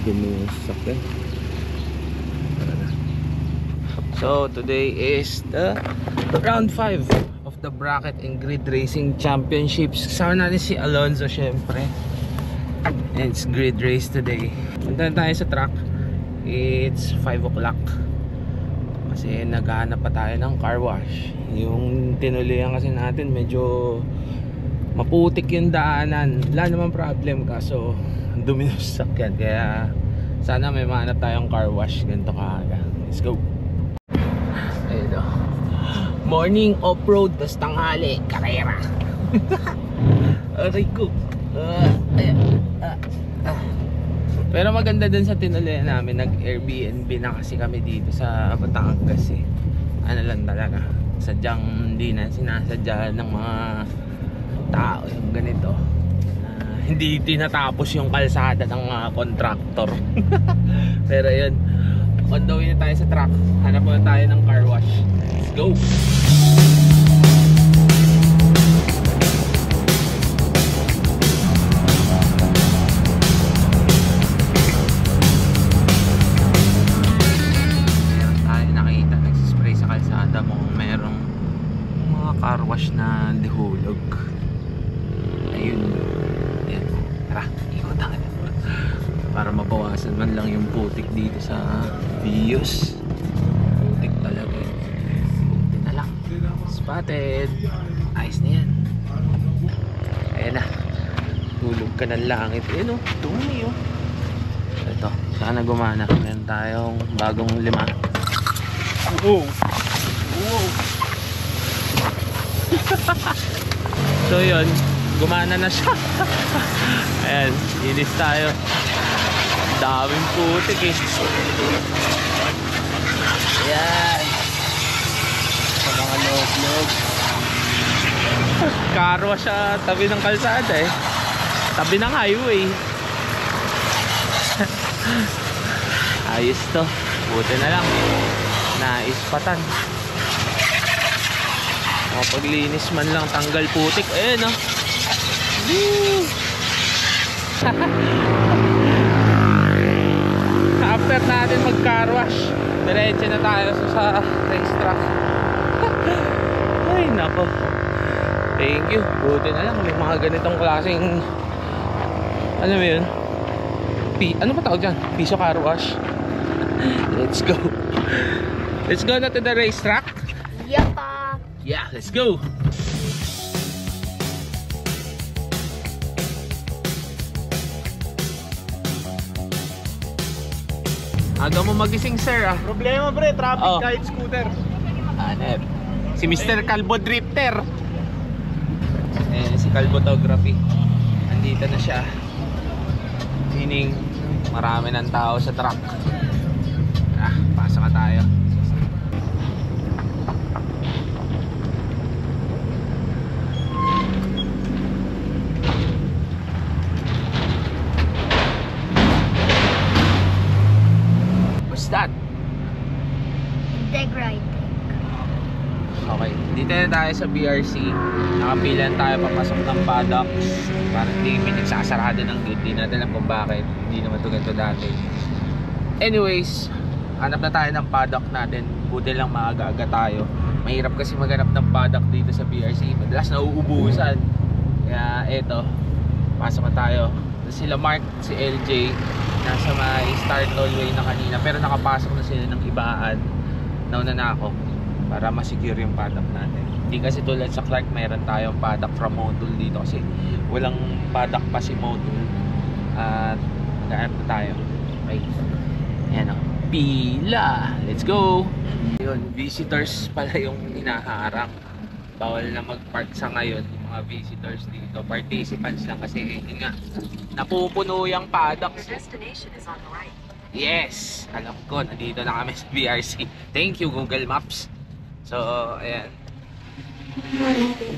Dumi yung sasakyan. So today is the round 5 of the bracket and grid racing championships. Kasama natin si Alonzo syempre. It's grid race today. Punta tayo sa track. It's 5 o'clock kasi naghahanap pa tayo ng car wash. Yung tinuloyan kasi natin medyo maputik yung daanan. Wala naman problem kaso dumi yung sasakyan. Kaya sana may mahanap tayong car wash ganito kaaga. Let's go. Ayun o. Morning off-road tas tanghali karera. Aray ko. Pero maganda din sa tinuloyan namin. Nag-Airbnb na kasi kami dito sa Batangas eh. Ano lang talaga, sadyang hindi na sinasadya ng mga tao yung ganito. Hindi tinatapos yung kalsada ng mga contractor. Pero yun, on the way na tayo sa truck. Hanap muna tayo ng car wash. Let's go! Meron tayo nakita, nagsispray sa kalsada mo merong mga car wash na dihulog. Ayun. Ayan. Tara, ikot tayo para mabawasan man lang yung putik dito sa Vios. Putik talaga eh. Putik na lang. Spotted. Ayos na yan. Ayan na. Tulog ka ng langit. Ayan o, dumi o. Ito, sana gumana. Meron tayong bagong 5. Wow! Wow! So yun, gumana na siya. Ayan, inis tayo. Daming putik eh. Ayan. Sa mga loob-loob. Karwa siya tabi ng kalsada eh. Tabi ng highway. Ayos to. Buti na lang naispatan. Paglinis man lang tanggal putik. Ayan o. After natin mag car wash, diretso na tayo sa racetrack. Ay nako. Thank you. Buti na lang may mga ganitong klaseng, ano ba yun? Ano ba tawag dyan? Piso car wash. Let's go. Let's go na to the racetrack. Yapa. Yeah, let's go. Aga mo magising sir ah. Problema pre, traffic kahit scooter. Hanep. Si Mr. Calvo Drifter. Si Calvotography. Andito na siya. Meaning marami ng tao sa truck. Pasok na tayo. That? Integrite. Okay, dito na tayo sa BRC. Nakapilan tayo papasok ng paddocks para hindi may nagsasarado ng gate. Hindi natin alam kung bakit. Hindi naman ito ganito dati. Anyways, hanap na tayo ng paddock natin. Buti lang maaga-aga tayo. Mahirap kasi maghanap ng paddock dito sa BRC. Madalas nauubusan. Kaya eto, pasok na tayo. Sila Mark, si LJ nasa may start hallway na kanina, pero nakapasok na sila ng ibaan. Nauna na ako para ma-secure yung paddock natin. Hindi kasi tulad sa Clark meron tayong paddock from module dito kasi walang paddock pa si module. At nag-aarap na tayo. Okay, ayan o, pila, let's go. Yun, visitors pala yung hinaharang. Bawal na mag-park sa ngayon yung mga visitors dito. Participants lang kasi yun nga, napupuno yung paddocks. Yes, alam ko, nandito na kami sa BRC. Thank you Google Maps. So, ayan.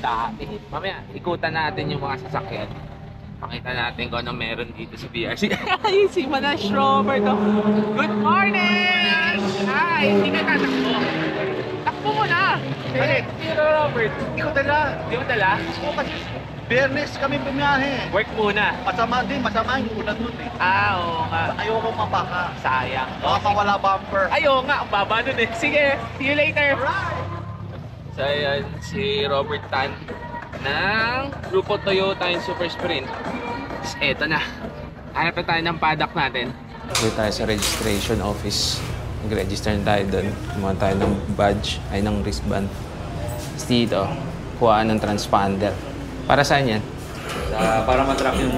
Dami. Mamaya, ikutan natin yung mga sasakyan. Pakita natin kung ano meron dito sa BRC. Ay, si Manash Robert. Good morning! Hi, hindi ka tatakbo. Takbo mo na! Bakit? Robert. Ikaw dala. Di mo dala? Gusto ko kasi Biyernes kami bumiyahe. Work muna. Masama yung ulan nun eh. Oo nga. Ayoko mapaka. Sayang. Baka mawala bumper. Ayoko nga, ang baba nun eh. Sige, see you later. Alright! So ayan, si Robert Tan ng Grupo Toyota yung Super Sprint. So, eto na. Hanap na tayo ng paddock natin. Dito tayo sa registration office. Nag-register na tayo doon. Kumuha tayo ng badge, ay ng wristband. Tapos dito, kuhaan ng transponder. Para saan yan? Para matrack yung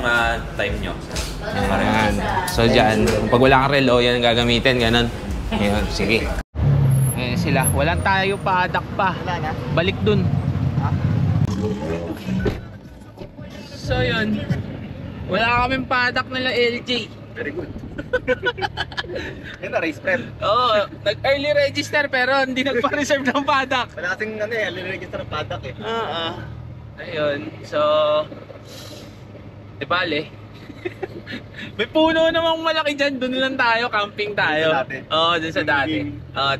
time nyo. Ayan. So dyan, pag wala kang relo, yan ang gagamitin, ganun. Ngayon, sige. Ayan sila. Walang tayo paddock pa. Wala na. Balik dun. So yun. Wala kaming paddock nila LG. Very good. Yan na, race prep. Oo, nag-early register pero hindi nagpa-reserve ng paddock. Wala kasing register ng paddock eh. Ayun, so di bale. May puno namang malaki dyan, doon lang tayo, camping tayo. Dun sa dati. Oo, dun sa dati.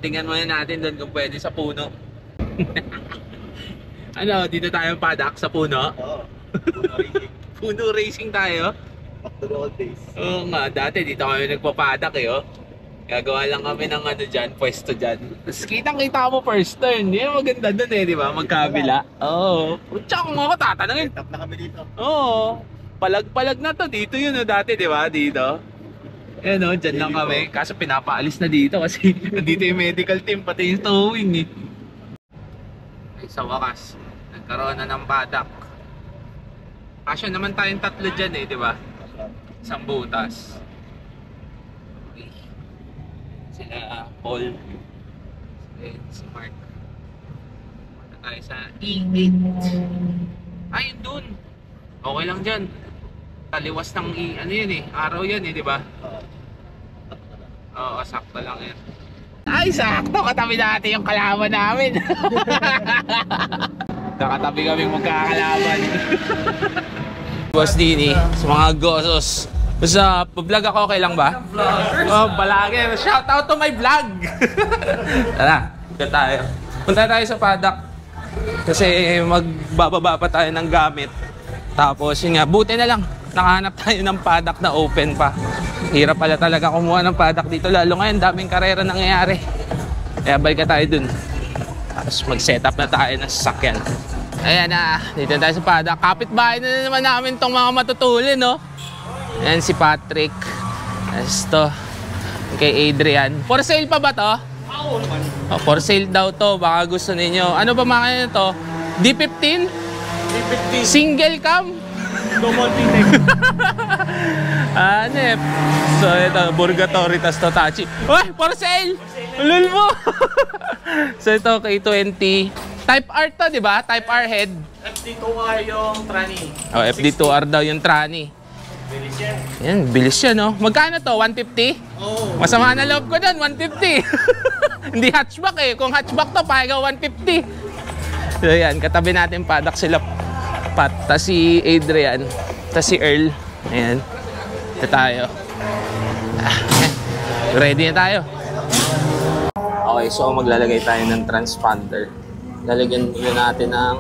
Tingnan muna natin doon kung pwede sa puno. Ano, dito tayo paddock sa puno. Oo. Puno racing tayo. Back to the old days. Oo nga, dati dito kami nagpapadak eh, oh. Gagawa lang kami ng ano dyan, pwesto dyan. Tapos kitang-kita mo first turn. Yan maganda dun eh, di ba? Magkabila. Oo. Tsaka kung ako tatanungin. Tap na kami dito. Oo. Palag-palag na to. Dito yun, oh, dati, di ba? Dito. Yan, oh, dyan lang kami. Kaso pinapaalis na dito kasi dito yung medical team, pati yung towing eh. Ay, sa wakas, nagkaroon na ng paddock. Kasya naman tayong tatlo dyan eh, di ba? Isang butas. Okay. Sila Paul. Si Mark. Punta tayo sa E8. Ayun dun. Okay lang dyan. Taliwas ng ano yan eh. Araw yan eh, di ba? Oo, sakto lang yan. Ay, sakto! Katabi natin yung kalaban namin. Nakatabi kaming magkakalaban. Boss Dini, sa mga gozos. Basta, vlog ako, okay lang ba? Oh, balagin. Shout out to my vlog! Tara, punta tayo. Punta tayo sa paddock. Kasi magbababa pa tayo ng gamit. Tapos yun nga, buti na lang. Nakahanap tayo ng paddock na open pa. Hirap pala talaga kumuha ng paddock dito. Lalo ngayon, daming karera nangyayari. Kaya balik tayo dun. Tapos mag-set up na tayo ng sasakyan. Ayan na, dito tayo sa paddock. Kapitbahay na naman namin tong mga matutulin, no? Ayan si Patrick. Ito, kay Adrian. For sale pa ba to? Oo naman. Oh, for sale daw to, baka gusto ninyo. Ano ba makina to? D15? D50. Single cam? No multi-tech. Ano eh. So ito, Burgatory tas Totachi. Uy, for sale! Ulul mo! So ito, K20. Type R to, di ba? Type R head. FD2R yung tranny. Oh, FD2R daw yung tranny. Bilis yan. Yan, bilis yan, no? Magkano to? 150? Oo. Masama na loob ko doon, 150. Hindi hatchback eh. Kung hatchback to, pahiga 150. So yan, katabi natin paddock sila Pat, tas si Adrian, tas si Earl. Ayan. Ito tayo. Ready na tayo. Okay, so maglalagay tayo ng transponder. Lalagyan natin ng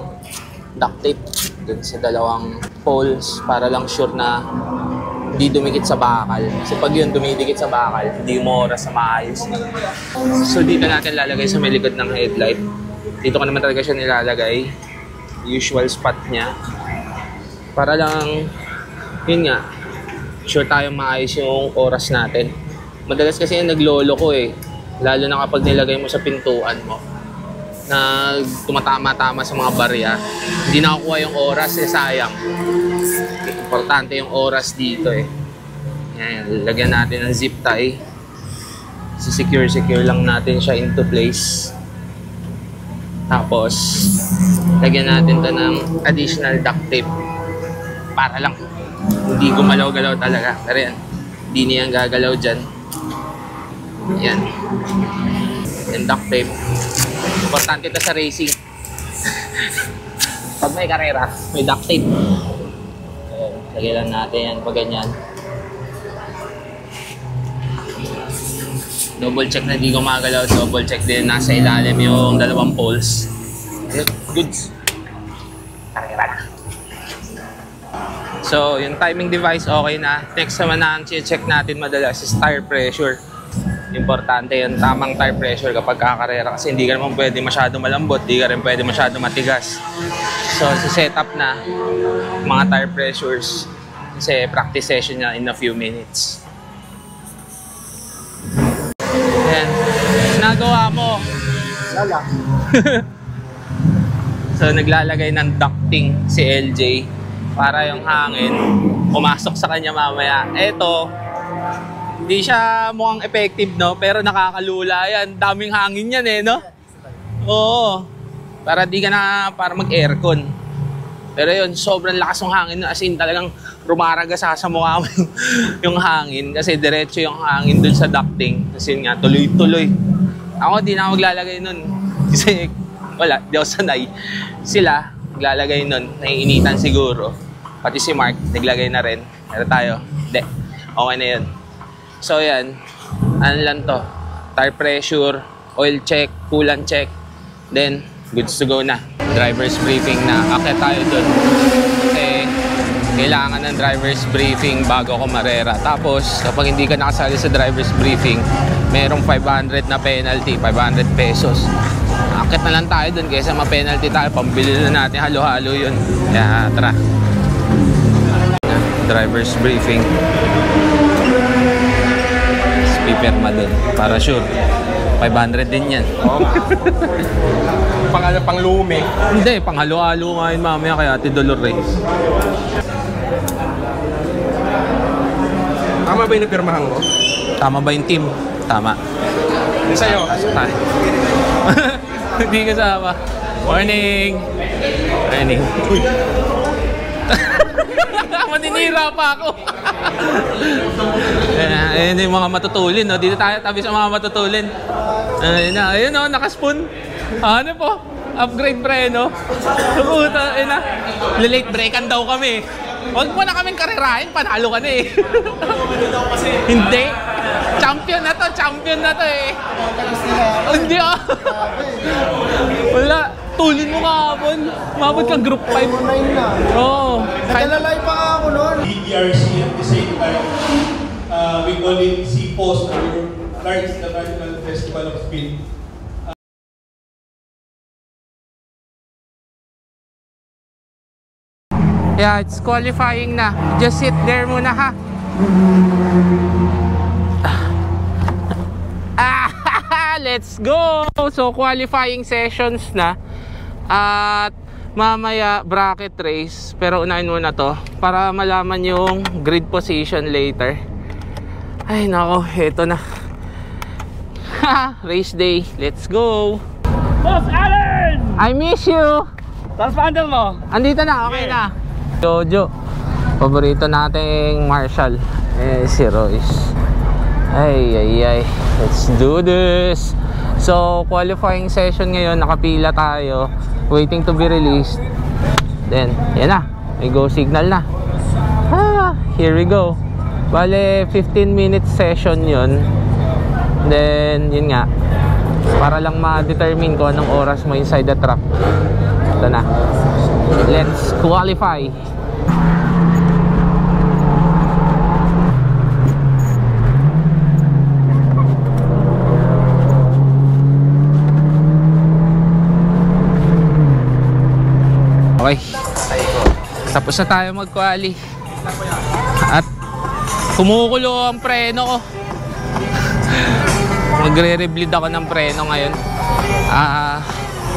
duct tape dun sa dalawang poles para lang sure na hindi dumikit sa bakal. Kasi pag yun dumidikit sa bakal, hindi mo oras sa maayos. So dito natin lalagay sa may likod ng headlight. Dito ka naman talaga siya nilalagay. Usual spot niya. Para lang, yun nga, sure tayong maayos yung oras natin. Madalas kasi yung naglolo ko eh. Lalo na kapag nilagay mo sa pintuan mo. Na tumatama-tama sa mga barya. Hindi nakukuha yung oras, eh sayang. Importante yung oras dito eh. Yan, lagyan natin ng zip tie. Secure lang natin siya into place. Tapos, lagyan natin to ng additional duct tape. Para lang, hindi gumalaw-galaw talaga. Pero yan, hindi niyang gagalaw dyan. Yan. Yung duct tape. Importante ito sa racing. Pag may karera, may duct tape. Lagyan lang natin yan pag ganyan. Double check na hindi gumagalaw. Double check din nasa ilalim yung dalawang poles. Goods. Karera na. So, yung timing device okay na. Next naman na ang check natin madalas is tire pressure. Importante yung tamang tire pressure kapag kakarera kasi hindi ka naman pwede masyado malambot, hindi ka rin pwede masyado matigas. So, set up na mga tire pressures kasi practice session niya in a few minutes. Ayan. Nagawa mo. Lala. So, naglalagay ng ducting si LJ para yung hangin pumasok sa kanya mamaya. Eto, hindi siya mukhang effective, no? Pero nakakalula yan. Daming hangin yan eh, no? Oo. Para di ka na, para mag-aircon. Pero yun, sobrang lakas ng hangin. As in, talagang rumaragasa sa mukha mo yung hangin. Kasi diretso yung hangin dun sa ducting. Kasi yun nga, tuloy-tuloy. Ako, di na ako maglalagay nun. Kasi, wala, di ako sanay. Sila, maglalagay nun. Naiinitan siguro. Pati si Mark, naglagay na rin. Pero tayo, hindi. Okay na yun. So, yan. Ano lang to? Tire pressure, oil check, coolant check. Then, goods to go na. Driver's briefing na. Akit tayo dun. Kasi, kailangan ng driver's briefing bago ako marera. Tapos, kapag hindi ka nakasali sa driver's briefing, merong 500 na penalty, 500 pesos. Akit na lang tayo dun kaysa ma-penalty tayo. Pambili na natin, halo-halo yun. Kaya, tara. Driver's briefing. Pipirma dun. Para sure. 500 din yan. Oh. Pang lumi. Hindi, pang halo-halo nga yun mamaya kay Ate Dolores. Tama ba yung napirmahan mo? Tama ba yung team? Tama. Sa'yo? Tayo. Hindi kasama. Morning! Morning. Uy! Maninira pa ako. Ayan yung mga matutulin. No? Dito tayo tabi sa mga matutulin. Ayun o, nakaspoon. Ano po? Upgrade preno. Puta, ayun na. Late breakan daw kami. Huwag mo na kaming karerahin, panalo ka na eh. Hindi. Champion na to eh. Hindi ah. Wala. Tulin mo kahapon. Mabot ka group 5. na. Oo. Nagalalay pa nga ako noon. DRC at the same time, we call it CPOS, or Large National Festival of Speed. Yeah, it's qualifying na. Just sit there muna ha. Let's go! So qualifying sessions na. At mamaya bracket race. Pero unahin muna to para malaman yung grid position later. Ay nako, eto na. Race day. Let's go! Boss Allen! I miss you! Tapos paandal mo? Andito na, okay na. Jojo, paborito nating Marshall, si Royce. Ay, let's do this. So, qualifying session ngayon, nakapila tayo, waiting to be released. Then, yan na, may go signal na. Here we go. Bale, 15 minutes session yun. Then, yun nga, para lang ma-determine ko anong oras mo inside the track. Ito na. Let's qualify. Okay. Tapos na tayo mag-quali. At kumukulo ang preno ko. Magre-rebleed ako ng preno ngayon.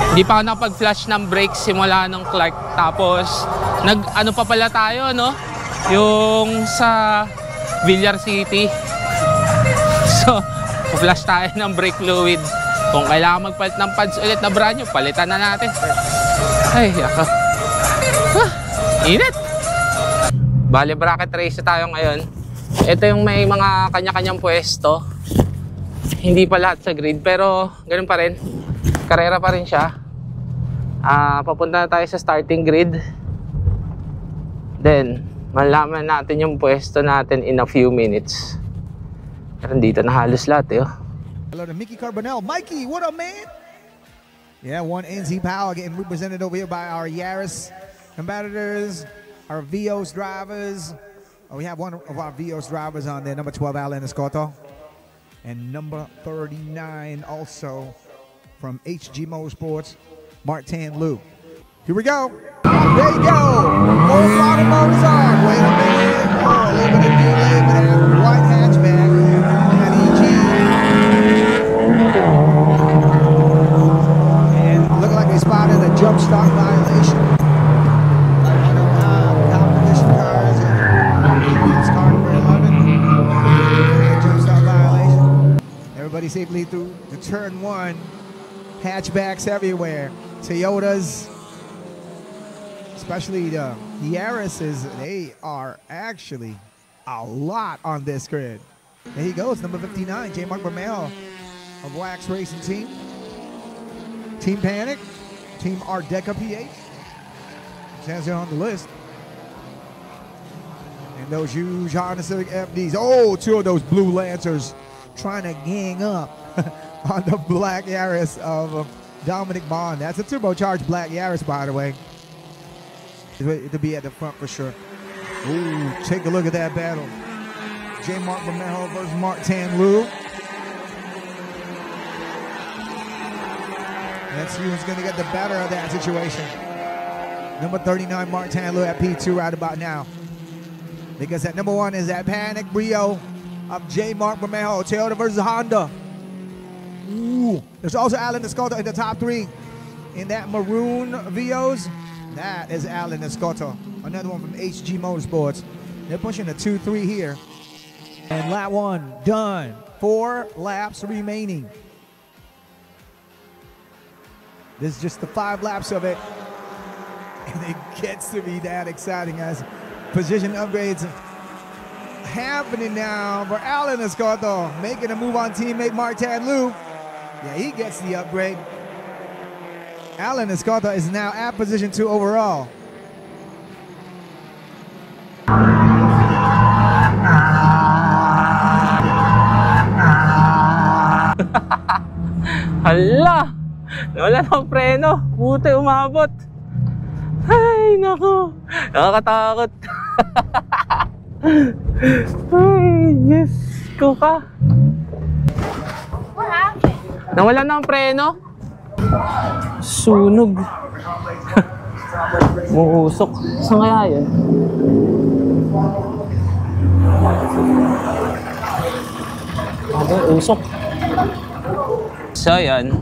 Hindi pa ako nakapag-flash ng brakes simula nung Clark. Tapos, ano pa pala tayo, no? Yung sa Villar City. So, flash tayo ng brake fluid. Kung kailangan magpalit ng pads ulit na brand new, palitan na natin. Ay, ako. Init! Bale, bracket race tayo ngayon. Ito yung may mga kanya-kanyang pwesto. Hindi pa lahat sa grid, pero ganun pa rin. Karera pa rin siya. Papunta na tayo sa starting grid. Then, malaman natin yung pwesto natin in a few minutes. Pero dito na halos lahat eh. Hello to Mickey Carbonell. Mikey, what up, man? Yeah, one NZ Power getting represented over here by our Yaris competitors. our Vios drivers. We have one of our Vios drivers on there, number 12, Alan Escoto. And number 39 also from HG Motorsports, Martin Liu. Here we go. There you go. Full throttle motors on. Wait a minute. Oh, a little bit of delay with that white hatchback. That EG. And look like they spotted a jump start violation. Competition cars and car number 11. Jump start violation. Everybody safely through the turn 1. Hatchbacks everywhere. Toyotas. Especially the Yaris's, they are actually a lot on this grid. There he goes, number 59, J. Mark Bermejo of Wax Racing Team. Team Panic, Team Ardeca PH. Says it on the list. And those huge Honda Civic FDs. Oh, 2 of those blue Lancers trying to gang up on the black Yaris of Dominic Bond. That's a turbocharged black Yaris, by the way. To be at the front for sure. Ooh, take a look at that battle. J. Mark Bermejo versus Martin Liu. Let's see who's going to get the better of that situation. Number 39, Martin Liu at P2 right about now. Because at number 1 is that Panic Brio of J. Mark Bermejo. Toyota versus Honda. Ooh. There's also Alan Escoto in the top 3 in that maroon Vios. That is Alan Escoto, another one from HG Motorsports. They're pushing a 2-3 here. And lap 1 done. 4 laps remaining. This is just the 5 laps of it. And it gets to be that exciting as position upgrades happening now for Alan Escoto, making a move on teammate Martin Liu. Yeah, he gets the upgrade. Alan Escoto is now at position 2 overall. Hala! Wala ng preno. Buti umabot. Ay, naku. Nakakatakot. Ay, Diyos ko ka. Nawala ng preno. Sunog. Muusok. Saan kaya yun? Okay, usok. So yun.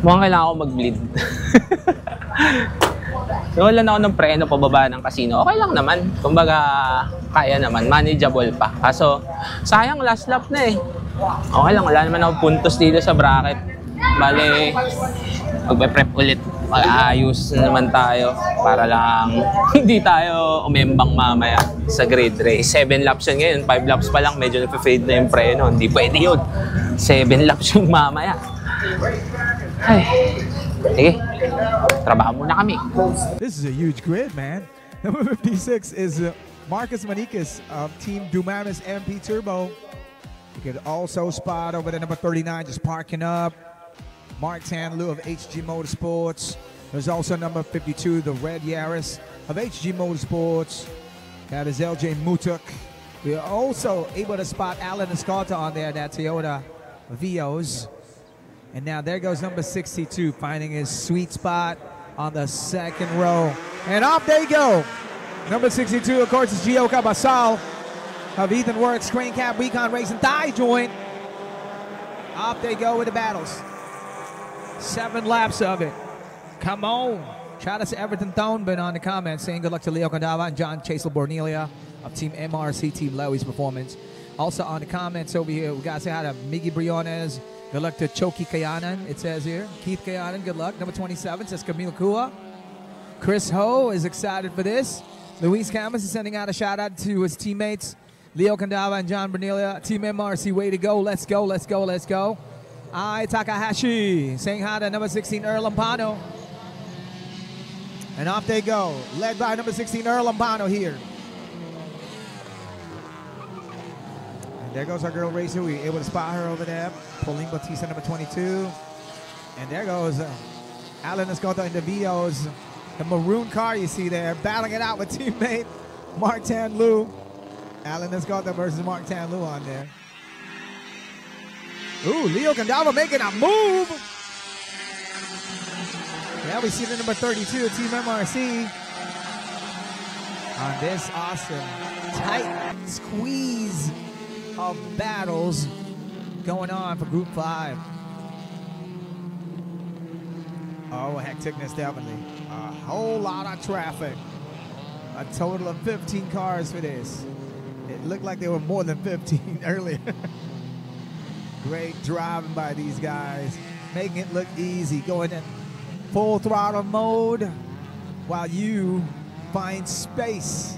Mukhang kailangan ako mag-bleed. Nawala na ako ng preno pababa ng casino. Okay lang naman. Kumbaga, kaya naman. Manageable pa. Kaso, sayang last lap na eh. Okay lang, wala naman ako puntos dito sa bracket. Bale, magpe-prep ulit. Mag-aayos naman tayo para lang hindi tayo umembang mamaya sa grid race. 7 laps yun ngayon, 5 laps pa lang, medyo nag-fade na yung preno. Hindi pwede yun. 7 laps yung mamaya. Ay, sige, trabaho muna kami. This is a huge grid, man. Number 56 is Marcus Manikas of Team Dumanis MP Turbo. You could also spot over there number 39 just parking up. Martin Liu of HG Motorsports. There's also number 52, the red Yaris of HG Motorsports. That is LJ Mutuk. We are also able to spot Alan Escoto on there, that Toyota Vios. And now there goes number 62, finding his sweet spot on the second row. And off they go. Number 62, of course, is Gio Cabasal of Ethan Works, Crane Cap, Recon Racing, Thigh Joint. Off they go with the battles. 7 laps of it. Come on. Shout out to Everton Thornburn on the comments saying good luck to Leo Candava and John Chasel Bornelia of Team MRC, Team Lewis Performance. Also on the comments over here, we got to say hi to Miggy Briones. Good luck to Choki Kayanan, it says here. Keith Kayanan, good luck. Number 27 says Camille Kua. Chris Ho is excited for this. Luis Camus is sending out a shout out to his teammates, Leo Candava and John Bernelia. Team MRC, way to go. Let's go, let's go, let's go. Ai Takahashi saying hi to number 16, Earl Lampano. And off they go, led by number 16, Earl Lampano here. And there goes our girl racer. We were able to spot her over there. Pauline Bautista, number 22. And there goes Alan Escoto in the Vios The maroon car you see there, battling it out with teammate Mark Tanlu. Alan Escota versus Mark Tanlu on there. Ooh, Leo Candava making a move. Yeah, we see the number 32, Team MRC. On this awesome, tight squeeze of battles going on for Group 5. Oh, hecticness, definitely. A whole lot of traffic. A total of 15 cars for this. It looked like there were more than 15 earlier. Great driving by these guys, making it look easy, going in full throttle mode while you find space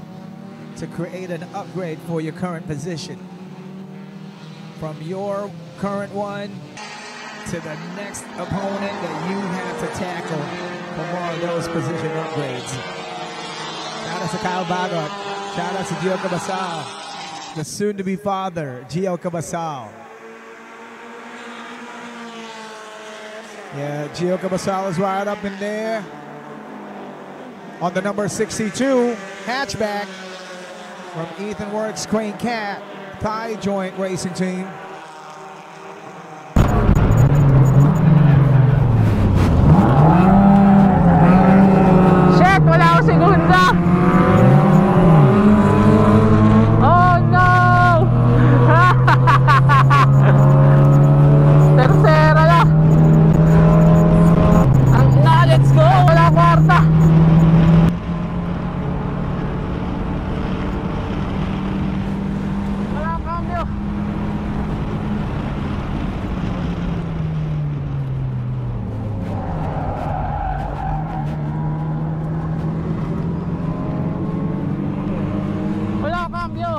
to create an upgrade for your current position. From your current one to the next opponent that you have to tackle for more of those position upgrades. Shout out to Kyle Bagot. Shout out to Gio Cabasal, the soon-to-be father, Gio Cabasal. Yeah, Gio Cabasal is right up in there. On the number 62 hatchback from Ethan Works Crane Cat Thigh Joint Racing Team. Shit, wala akong segunda. Oh no! Tercera na. Let's go! Wala kwarta. Wala cambio. Wala cambio.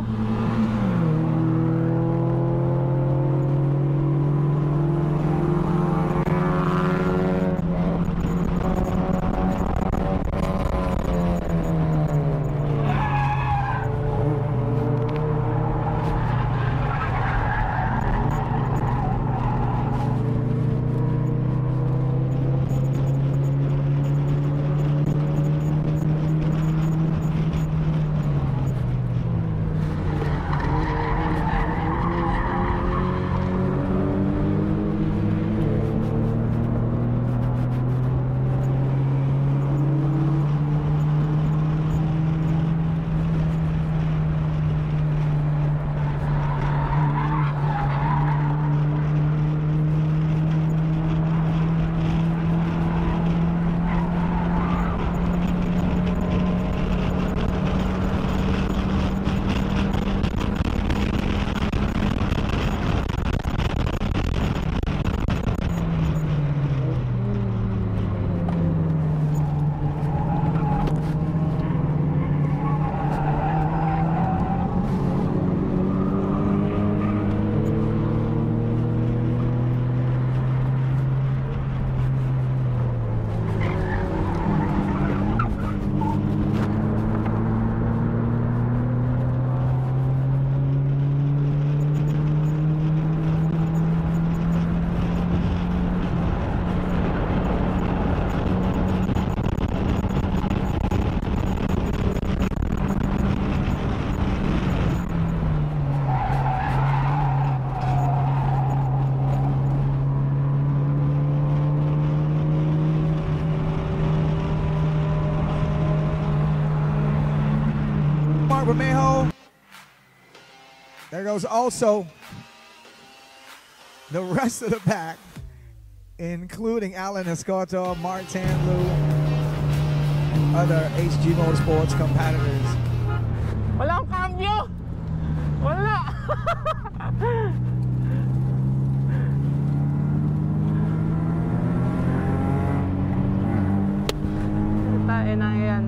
Bermejo. There goes also the rest of the pack, including Alan Escoto, Mark Tanlu, other HG Motorsports competitors. Walang cambio. Wala. Tayo na yan.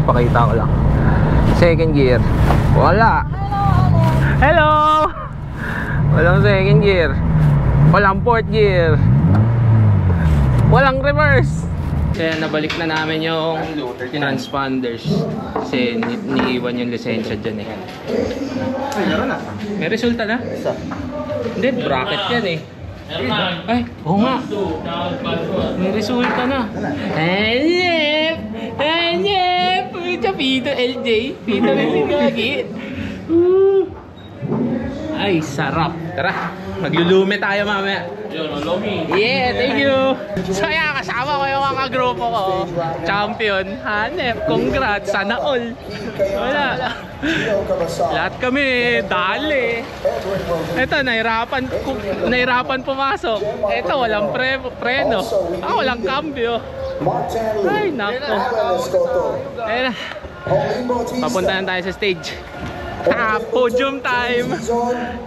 Pakita ko lang. Second gear. Wala. Hello. Walang second gear. Walang fourth gear. Walang reverse. Kaya nabalik na namin yung transponders. Kasi niiwan yung lisensya dyan eh. Ay, meron na. May resulta na? Hindi, bracket yan eh. Ay, oo nga. May resulta na. Hanep! Hanep! Pito, LJ. Pito na sinagin. Ay, sarap. Tara, maglulume tayo mamaya. Yeah, thank you. So yeah, kasama ko yung mga grupo ko. Champion, Hanep, congrats, sana all. Wala. Lahat kami, dali. Ito, nahirapan pumasok. Ito, walang preno. Walang cambio. Ay, nako. Ayun na. Papunta na tayo sa stage. Podium time.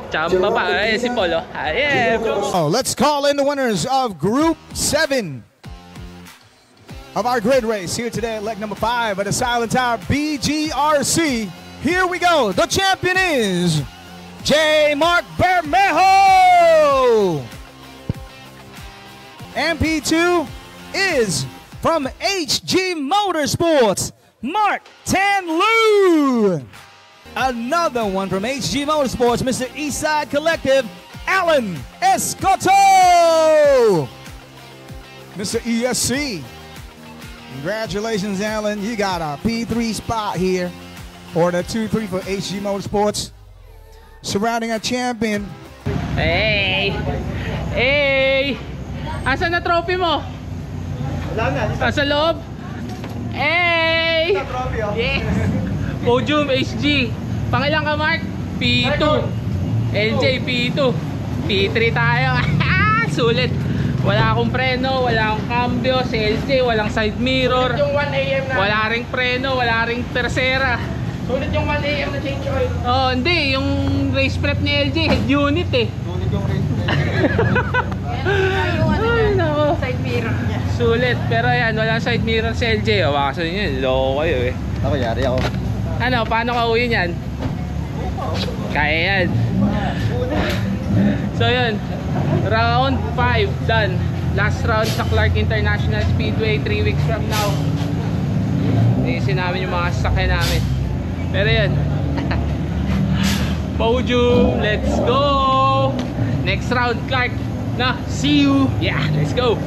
Chamba pa. Ay, si Polo. Ay, Oh, let's call in the winners of Group 7 of our grid race here today at leg number 5 at the Silent Tower BGRC. Here we go. The champion is J. Mark Bermejo. MP2 is from HG Motorsports, Mark Tanlu. Another one from HG Motorsports, Mr. Eastside Collective, Alan Escoto. Mr. ESC. Congratulations, Alan. You got a P3 spot here, or the 2-3 for HG Motorsports. Surrounding our champion. Hey! Hey! Asan na trophy mo? Wala na. Sa loob? Hey! Trophy, oh. Yes! Podium HG. Pangilang ka, Mark? P2. LJ P2. P3 tayo. Sulit. Wala akong preno, wala akong cambio. Si LJ, walang side mirror. Yung 1 AM na. Wala ring preno, wala ring tercera. Sulit yung 1 AM na change oil. Oh, hindi. Yung race prep ni LJ, head unit eh. Sulit yung race. Ay, nako. Side mirror niya. Sulit. Pero yan, walang side mirror si LJ. Wakaso nyo, loko kayo eh. Ako, yari ako. Ano, paano ka uwi niyan? Kaya yan. So yun, round 5 done. Last round sa Clark International Speedway 3 weeks from now. Isin namin yung mga sasakyan namin. Pero yun, podium, let's go! Next round, Clark. Na, see you! Yeah, let's go!